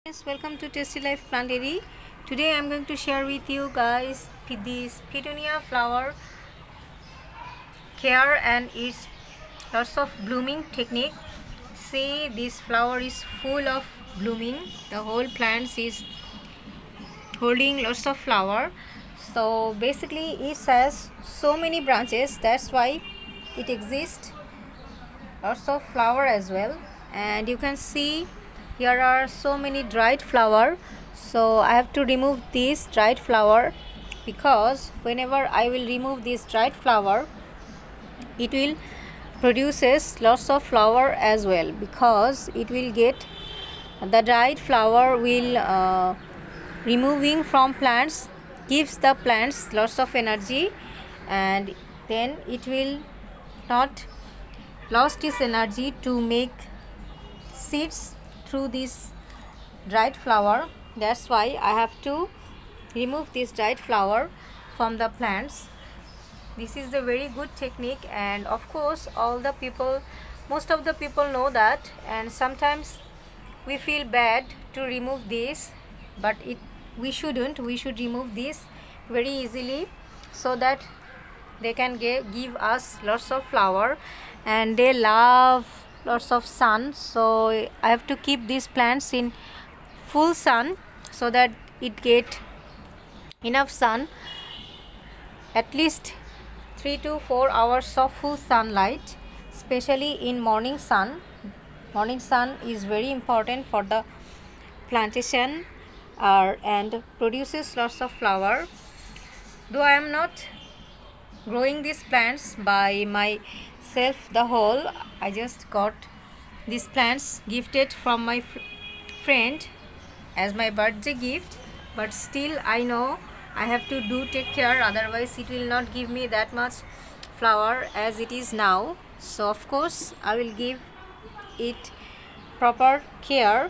Yes, welcome to Tasty Life Plantery. Today I am going to share with you guys this petunia flower care and its lots of blooming technique. See, this flower is full of blooming. The whole plant is holding lots of flower. So basically it has so many branches, that's why it exists lots of flower as well. And you can see here are so many dried flower, so I have to remove this dried flower, because whenever I will remove this dried flower, it will produces lots of flower as well, because it will get the dried flower will removing from plants gives the plants lots of energy, and then it will not lost its energy to make seeds through this dried flower. That's why I have to remove this dried flower from the plants. This is a very good technique, and of course most of the people know that, and sometimes we feel bad to remove this, but we shouldn't. We should remove this very easily so that they can give us lots of flower, and they love lots of sun. So I have to keep these plants in full sun so that it get enough sun, at least 3 to 4 hours of full sunlight, especially in morning sun. Morning sun is very important for the plantation and produces lots of flower. Though I am not growing these plants by myself the whole, I just got these plants gifted from my friend as my birthday gift, but still I know I have to take care, otherwise it will not give me that much flower as it is now. So of course I will give it proper care.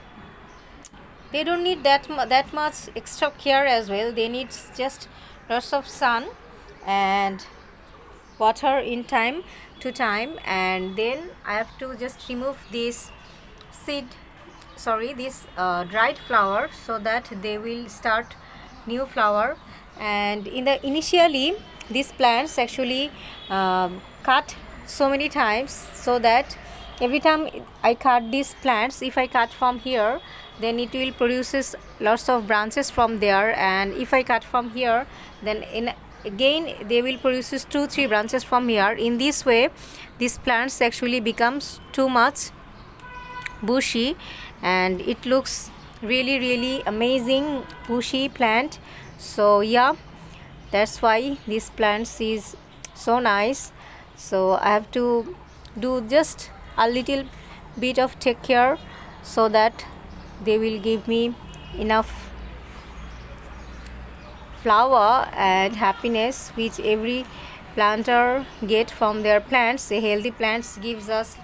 They don't need that much extra care as well. They need just lots of sun and water in time to time, and then I have to just remove this dried flower so that they will start new flower. And initially these plants actually cut so many times, so that every time I cut these plants, if I cut from here, then it will produces lots of branches from there, and if I cut from here, then again they will produce 2-3 branches from here. In this way these plants actually becomes too much bushy, and it looks really amazing bushy plant. So yeah, that's why this plants is so nice. So I have to do just a little bit of take care so that they will give me enough flower and happiness, which every planter get from their plants. A healthy plants gives us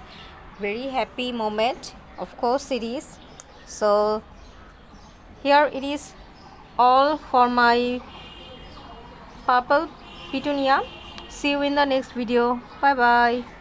very happy moment, of course it is. So here it is all for my purple petunia. See you in the next video. Bye bye.